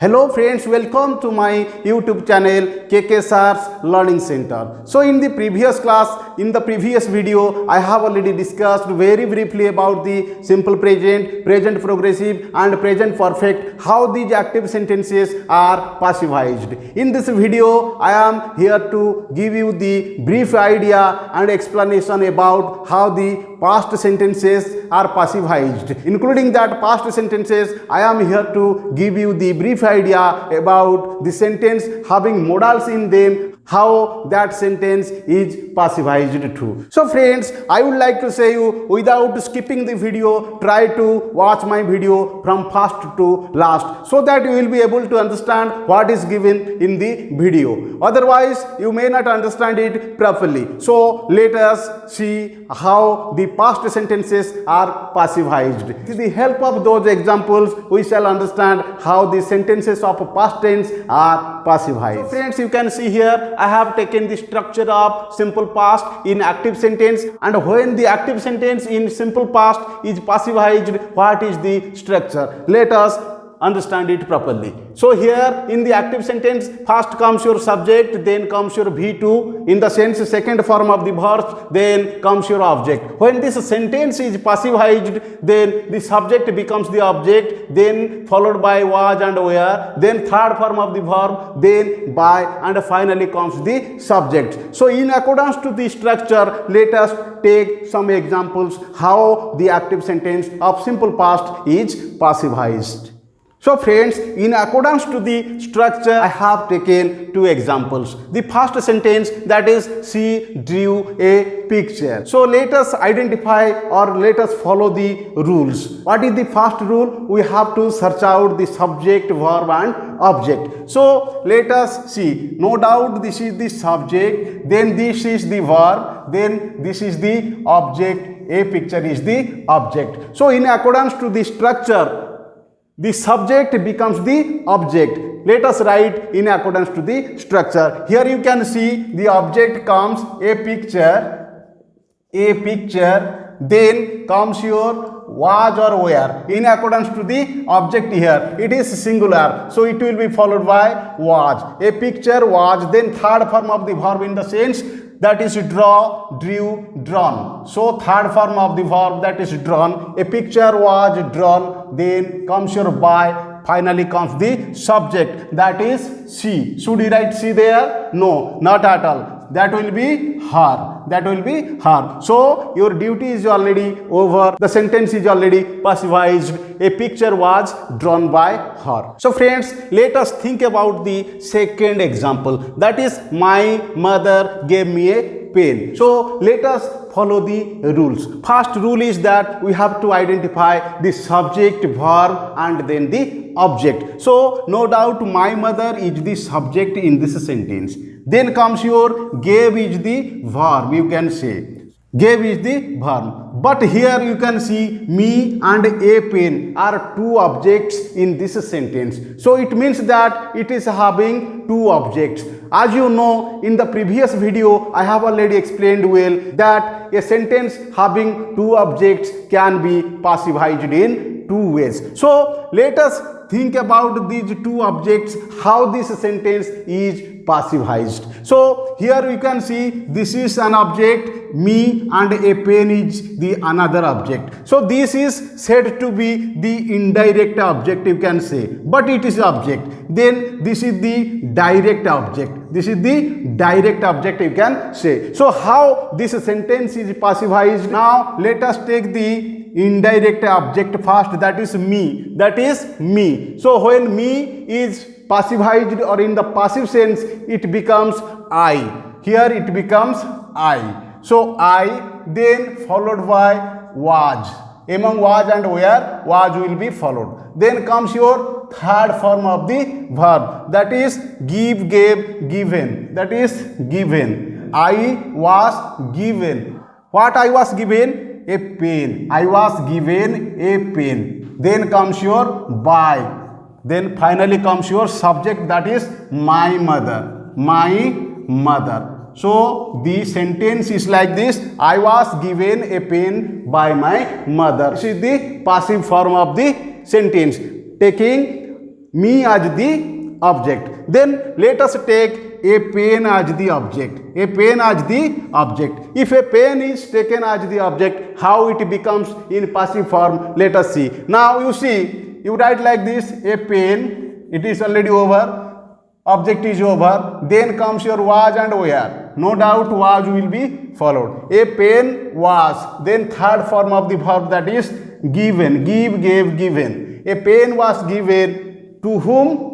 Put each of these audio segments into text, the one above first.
Hello friends, welcome to my YouTube channel KK Sars Learning Center. So in the previous class, in the previous video, I have already discussed very briefly about the simple present, present progressive and present perfect, how these active sentences are passivized. In this video, I am here to give you the brief idea and explanation about how the past sentences are passivized. Including that past sentences, I am here to give you the brief idea about the sentence having modals in them, how that sentence is passivized too. So friends, I would like to say you, without skipping the video, try to watch my video from first to last so that you will be able to understand what is given in the video. Otherwise, you may not understand it properly. So let us see how the past sentences are passivized. With the help of those examples, we shall understand how the sentences of past tense are passivized. So friends, you can see here, I have taken the structure of simple past in active sentence, and when the active sentence in simple past is passivized, what is the structure? Let us understand it properly. So here in the active sentence, first comes your subject, then comes your V2, in the sense second form of the verb, then comes your object. When this sentence is passivized, then the subject becomes the object, then followed by was and were, then third form of the verb, then by, and finally comes the subject. So in accordance to the structure, let us take some examples how the active sentence of simple past is passivized. So friends, in accordance to the structure, I have taken two examples. The first sentence, that is, she drew a picture. So let us identify or let us follow the rules. What is the first rule? We have to search out the subject, verb and object. So let us see. No doubt this is the subject, then this is the verb, then this is the object, a picture is the object. So in accordance to the structure, the subject becomes the object. Let us write in accordance to the structure. Here you can see the object comes a picture, then comes your was or were. In accordance to the object here, it is singular, so it will be followed by was. A picture was, then third form of the verb in the sense, that is draw, drew, drawn. So third form of the verb, that is drawn. A picture was drawn, then comes your by, finally comes the subject, that is she. Should we write she there? No, not at all. That will be her. That will be her. So your duty is already over. The sentence is already passivized. A picture was drawn by her. So friends, let us think about the second example. That is, my mother gave me a pen. So let us follow the rules. First rule is that we have to identify the subject, verb and then the object. So no doubt my mother is the subject in this sentence. Then comes your gave is the verb, you can say. Gave is the verb. But here you can see me and a pen are two objects in this sentence. So it means that it is having two objects. As you know, in the previous video, I have already explained well that a sentence having two objects can be passivized in two ways. So let us think about these two objects, how this sentence is passivized. So here you can see this is an object, me, and a pen is the another object. So this is said to be the indirect object, you can say, but it is object. Then this is the direct object. This is the direct object, you can say. So how this sentence is passivized? Now let us take the indirect object first, that is me. That is me. So when me is passivized or in the passive sense, it becomes I. Here it becomes I. So I, then followed by was. Among was and where, was will be followed. Then comes your third form of the verb, that is give, gave, given. That is given. I was given. What I was given? A pen. I was given a pen. Then comes your by. Then finally comes your subject, that is my mother. My mother. So the sentence is like this: I was given a pen by my mother. This is the passive form of the sentence, taking me as the object. Then let us take a pen as the object. A pen as the object. If a pen is taken as the object, how it becomes in passive form? Let us see. Now you see, you write like this, a pen, it is already over. Object is over, then comes your was and were. No doubt was will be followed. A pen was, then third form of the verb, that is given, give, gave, given. A pen was given to whom?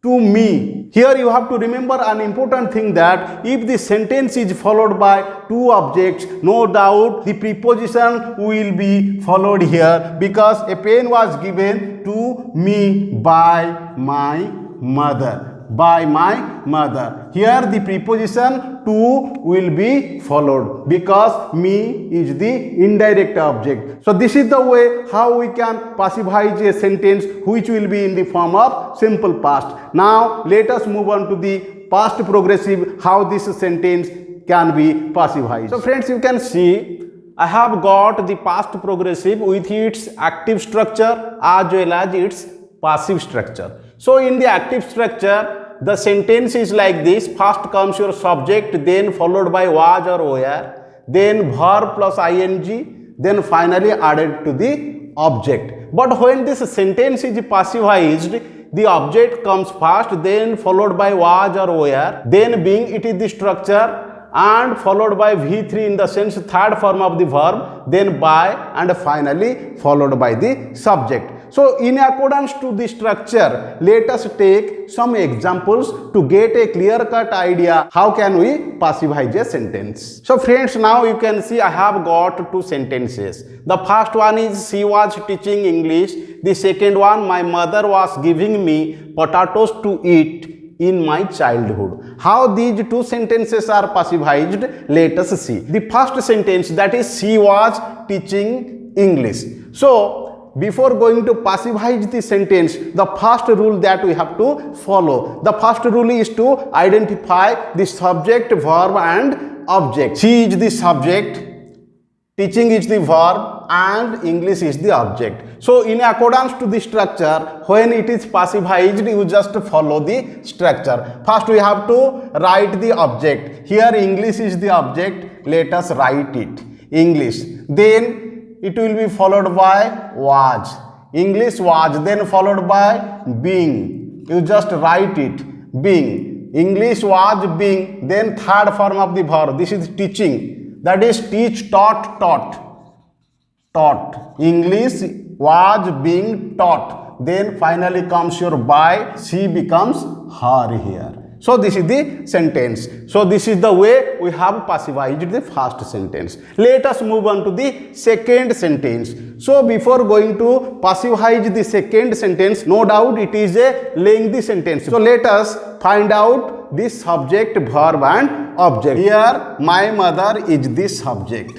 To me. Here you have to remember an important thing, that if the sentence is followed by two objects, no doubt the preposition will be followed here, because a pen was given to me by my mother. By my mother. Here the preposition to will be followed, because me is the indirect object. So this is the way how we can passivize a sentence which will be in the form of simple past. Now let us move on to the past progressive, how this sentence can be passivized. So friends, you can see I have got the past progressive with its active structure as well as its passive structure. So in the active structure, the sentence is like this. First comes your subject, then followed by was or were, then verb plus ing, then finally added to the object. But when this sentence is passivized, the object comes first, then followed by was or were, then being it is the structure, and followed by V3 in the sense third form of the verb, then by, and finally followed by the subject. So in accordance to the structure, let us take some examples to get a clear-cut idea how can we passivize a sentence. So friends, now you can see I have got two sentences. The first one is she was teaching English. The second one, my mother was giving me potatoes to eat in my childhood. How these two sentences are passivized, let us see. The first sentence, that is she was teaching English. So before going to passivize the sentence, the first rule that we have to follow. The first rule is to identify the subject, verb and object. She is the subject, teaching is the verb, and English is the object. So in accordance to the structure, when it is passivized, you just follow the structure. First we have to write the object. Here English is the object. Let us write it. English. Then it will be followed by was. English was, then followed by being. You just write it. Being. English was being, then third form of the verb. This is teaching. That is teach, taught, taught. Taught. English was being taught. Then finally comes your by. She becomes her here. So this is the sentence. So this is the way we have passivized the first sentence. Let us move on to the second sentence. So before going to passivize the second sentence, no doubt it is a lengthy sentence. So let us find out the subject, verb and object. Here my mother is the subject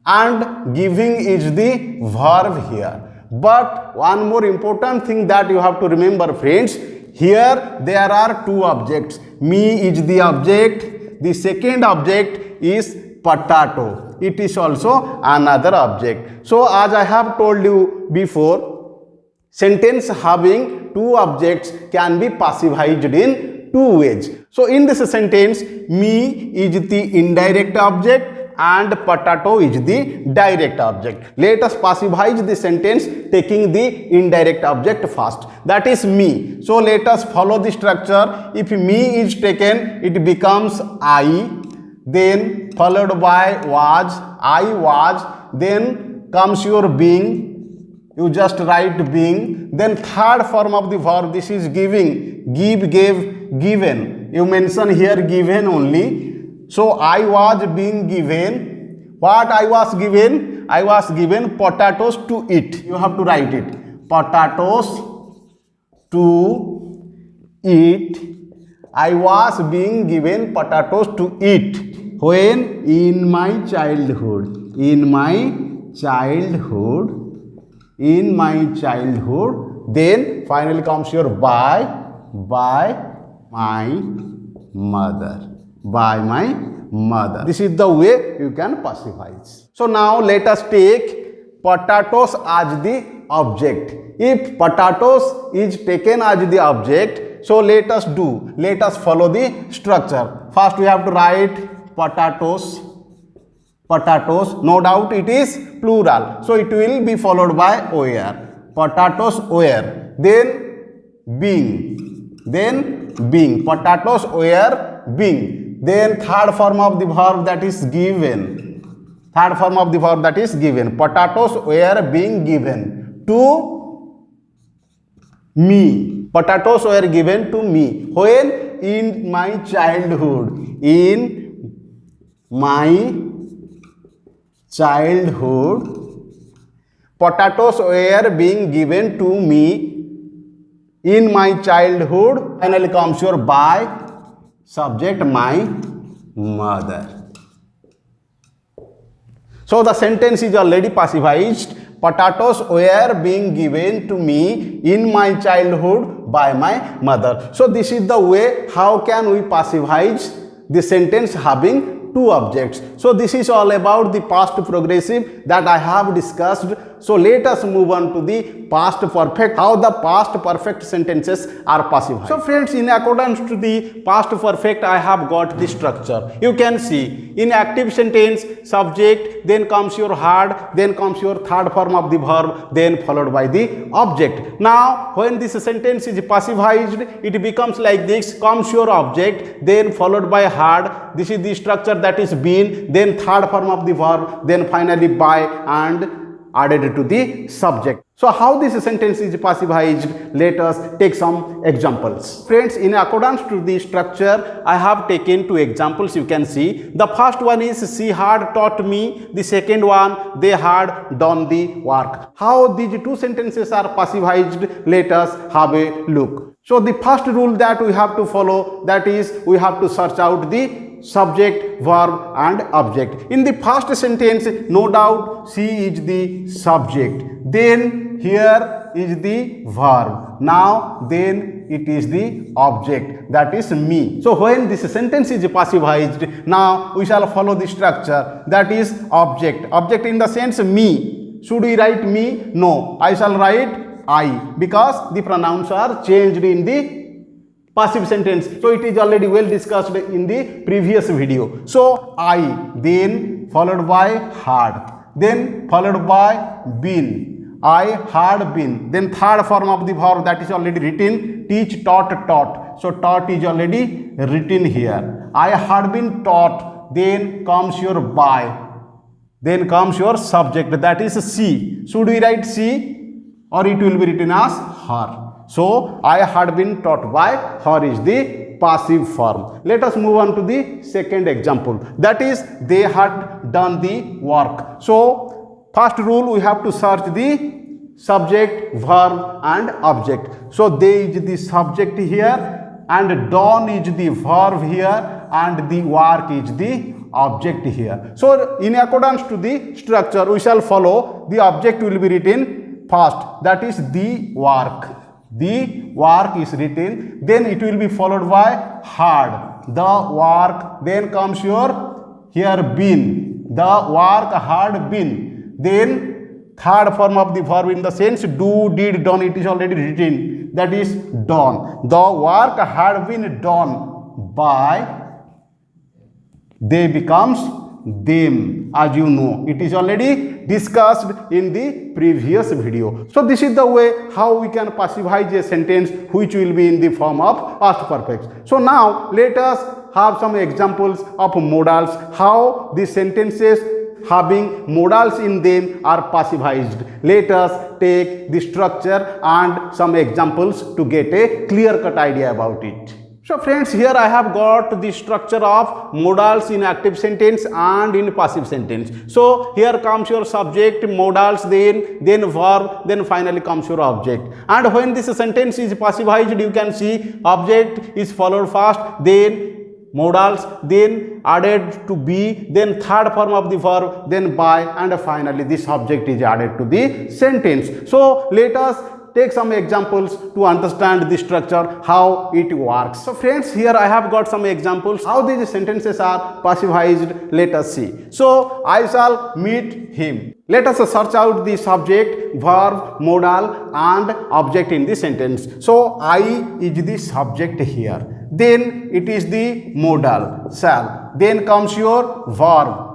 and giving is the verb here. But one more important thing that you have to remember, friends, here there are two objects. Me is the object. The second object is potato. It is also another object. So as I have told you before, sentence having two objects can be passivized in two ways. So in this sentence, me is the indirect object and potato is the direct object. Let us passivize the sentence taking the indirect object first. That is me. So let us follow the structure. If me is taken, it becomes I, then followed by was, I was, then comes your being. You just write being. Then third form of the verb, this is giving. Give, gave, given. You mention here given only. So I was being given. What I was given? I was given potatoes to eat. You have to write it. Potatoes to eat. I was being given potatoes to eat. When? In my childhood. In my childhood. In my childhood. Then finally comes your by my mother. By my mother. This is the way you can passivize. So now let us take potatoes as the object. If potatoes is taken as the object, so let us follow the structure. First we have to write potatoes. No doubt it is plural, so it will be followed by where. Potatoes where, then being, potatoes were being, then third form of the verb that is given, potatoes were being given to me, potatoes were given to me when in my childhood, potatoes were being given to me in my childhood. Finally comes your by, subject my mother. So the sentence is already passivized. Potatoes were being given to me in my childhood by my mother. So this is the way how can we passivize the sentence having two objects. So this is all about the past progressive that I have discussed. So let us move on to the past perfect, how the past perfect sentences are passive. So friends, in accordance to the past perfect, I have got the structure. You can see in active sentence, subject, then comes your had, then comes your third form of the verb, then followed by the object. Now when this sentence is passivized, it becomes like this: comes your object, then followed by had. This is the structure that is been, then third form of the verb, then finally by and added to the subject. So how this sentence is passivized? Let us take some examples. Friends, in accordance to the structure, I have taken two examples. You can see the first one is she had taught me, the second one they had done the work. How these two sentences are passivized? Let us have a look. So the first rule that we have to follow, that is we have to search out the subject, verb and object. In the first sentence, no doubt she is the subject, then here is the verb, now then it is the object, that is me. So when this sentence is passivized, now we shall follow the structure, that is object in the sense me. Should we write me? No, I shall write I, because the pronouns are changed in the passive sentence. So it is already well discussed in the previous video. So I, then followed by had, then followed by been. I had been. Then third form of the verb that is already written, teach, taught. So taught is already written here. I had been taught. Then comes your by. Then comes your subject, that is she. Should we write she or it will be written as her? So I had been taught by, her is the passive form. Let us move on to the second example, that is they had done the work. So first rule, we have to search the subject, verb and object. So they is the subject here and done is the verb here and the work is the object here. So in accordance to the structure, we shall follow the object will be written first, that is the work. The work is written, then it will be followed by had, the work, then comes your here been, the work had been, then third form of the verb in the sense do, did, done, it is already written, that is done. The work had been done by, they becomes them, as you know, it is already discussed in the previous video. So this is the way how we can passivize a sentence which will be in the form of past perfect. So now let us have some examples of modals, how the sentences having modals in them are passivized. Let us take the structure and some examples to get a clear-cut idea about it. So friends, here I have got the structure of modals in active sentence and in passive sentence. So here comes your subject, modals, then verb, then finally comes your object. And when this sentence is passivized, you can see object is followed first, then modals, then added to be, then third form of the verb, then by, and finally the subject is added to the sentence. So let us take some examples to understand the structure, how it works. So friends, here I have got some examples how these sentences are passivized. Let us see. So I shall meet him. Let us search out the subject, verb, modal and object in the sentence. So I is the subject here. Then it is the modal, shall. Then comes your verb.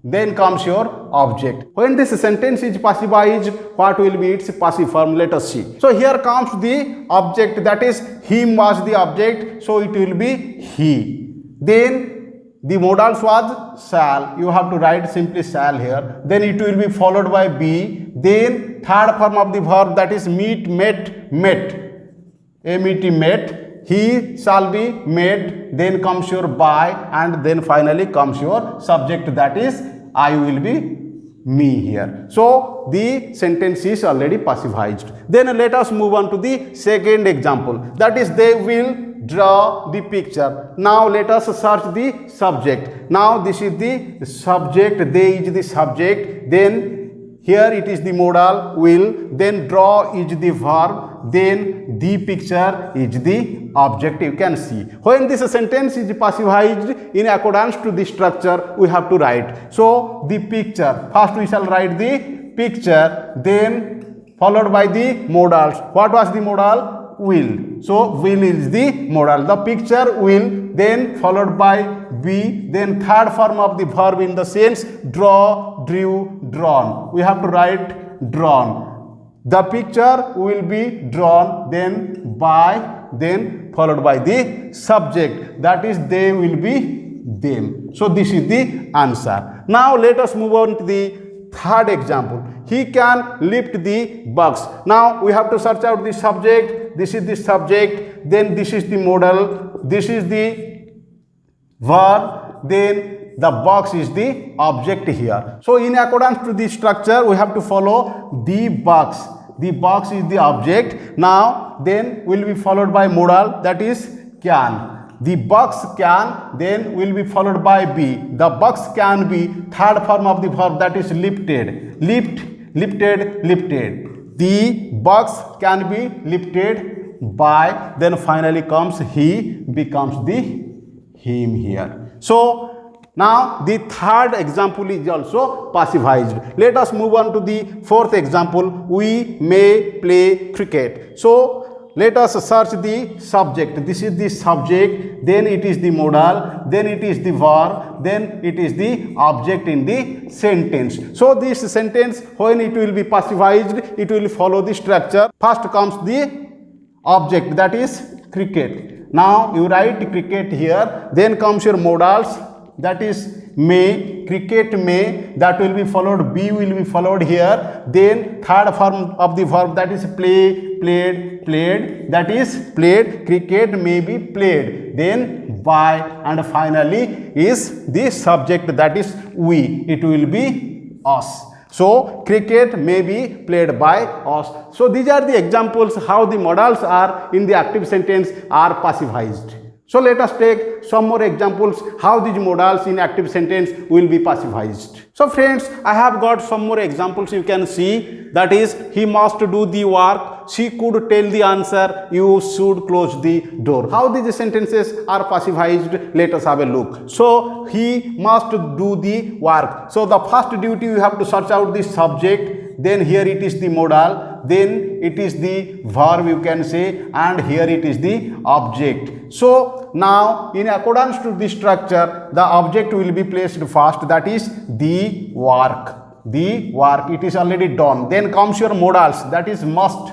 Then comes your object. When this sentence is passivized, what will be its passive form? Let us see. So here comes the object, that is him was the object, so it will be he. Then the modals was shall. You have to write simply shall here. Then it will be followed by be. Then third form of the verb, that is meet, met, met. M-E-T, met. He shall be met. Then comes your by, and then finally comes your subject, that is I will be me here. So the sentence is already passivized. Then let us move on to the second example, that is they will draw the picture. Now let us search the subject. Now this is the subject, they is the subject, then here it is the modal will, then draw is the verb, then the picture is the object. You can see when this sentence is passivized in accordance to the structure, we have to write. So the picture, first we shall write the picture, then followed by the modals. What was the modal? Will. So will is the modal. The picture will, then followed by be, then third form of the verb in the sense draw, drew, drawn. We have to write drawn. The picture will be drawn, then by, then followed by the subject, that is they will be them. So this is the answer. Now let us move on to the third example. He can lift the box. Now we have to search out the subject. This is the subject, then this is the modal, this is the verb, then the box is the object here. So in accordance to the structure, we have to follow the box. The box is the object. Now then will be followed by modal, that is can. The box can, then will be followed by be. The box can be third form of the verb, that is lifted. Lift, lifted, lifted. The box can be lifted by, then finally comes he, becomes the him here. So now the third example is also passivized. Let us move on to the fourth example. We may play cricket. So let us search the subject. This is the subject, then it is the modal, then it is the verb, then it is the object in the sentence. So this sentence, when it will be passivized, it will follow the structure. First comes the object, that is cricket. Now you write cricket here, then comes your modals, that is may, cricket may, that will be followed, be will be followed here, then third form of the verb, that is play, played, played, that is played, cricket may be played, then by, and finally is the subject, that is we, it will be us. So cricket may be played by us. So these are the examples how the modals are in the active sentence are passivized. So let us take some more examples how these modals in active sentence will be passivized. So friends, I have got some more examples you can see, that is he must do the work, she could tell the answer, you should close the door. How these sentences are passivized, let us have a look. So he must do the work. So the first duty you have to search out the subject, then here it is the modal, then it is the verb you can say, and here it is the object. So now in accordance to the structure, the object will be placed first, that is the work. The work, it is already done. Then comes your modals, that is must.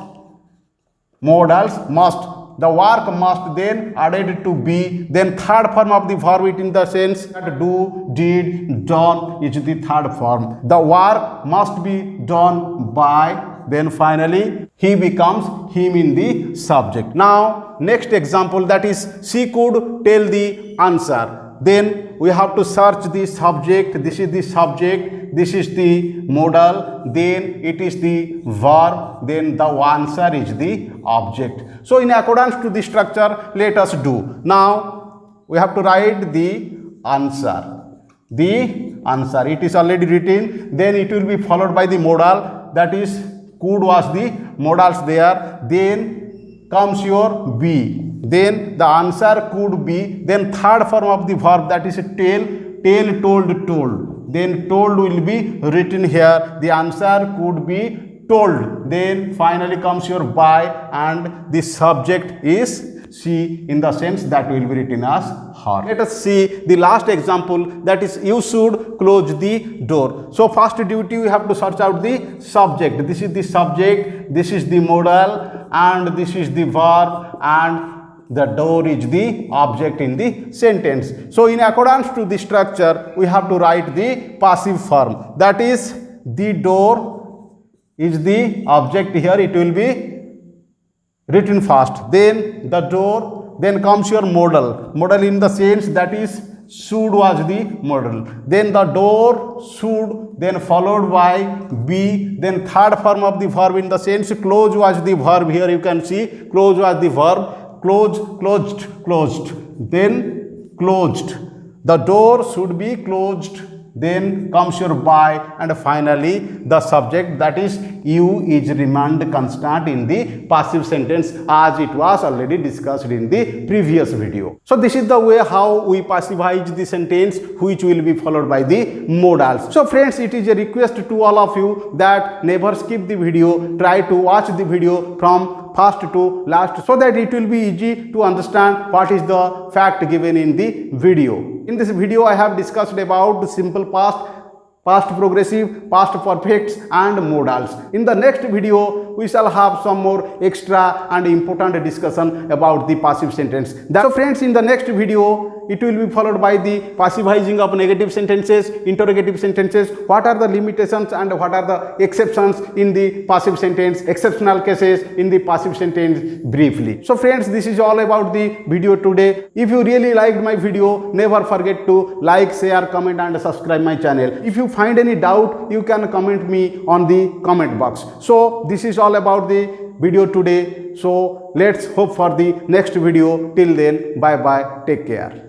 Modals must. The work must, then added to be, then third form of the verb it in the sense that do, did, done is the third form. The work must be done by, then finally he becomes him in the subject. Now next example, that is she could tell the answer. Then we have to search the subject. This is the subject, this is the modal, then it is the verb, then the answer is the object. So in accordance to the structure, let us do. Now we have to write the answer. The answer, it is already written, then it will be followed by the modal, that is could was the modals there, then comes your be. Then the answer could be, then third form of the verb, that is tell, tell, told, told. Then told will be written here, the answer could be told. Then finally comes your by, and the subject is she, in the sense that will be written as her. Let us see the last example, that is you should close the door. So first duty, we have to search out the subject. This is the subject, this is the modal, and this is the verb, and the door is the object in the sentence. So in accordance to the structure, we have to write the passive form, that is the door is the object here, it will be written first, then the door, then comes your modal, modal in the sense that is should was the modal, then the door should, then followed by be, then third form of the verb in the sense close was the verb, here you can see close was the verb, close, closed, closed, then closed, the door should be closed, then comes your by, and finally the subject, that is you, is remained constant in the passive sentence, as it was already discussed in the previous video. So this is the way how we passivize the sentence, which will be followed by the modals. So friends, it is a request to all of you that never skip the video, try to watch the video from first to last, so that it will be easy to understand what is the fact given in the video. In this video, I have discussed about the simple past, past progressive, past perfects, and modals. In the next video, we shall have some more extra and important discussion about the passive sentence. So friends, in the next video, it will be followed by the passivizing of negative sentences, interrogative sentences, what are the limitations and what are the exceptions in the passive sentence, exceptional cases in the passive sentence briefly. So friends, this is all about the video today. If you really liked my video, never forget to like, share, comment and subscribe my channel. If you find any doubt, you can comment me on the comment box. So this is all about the video today. So let's hope for the next video. Till then, bye bye, take care.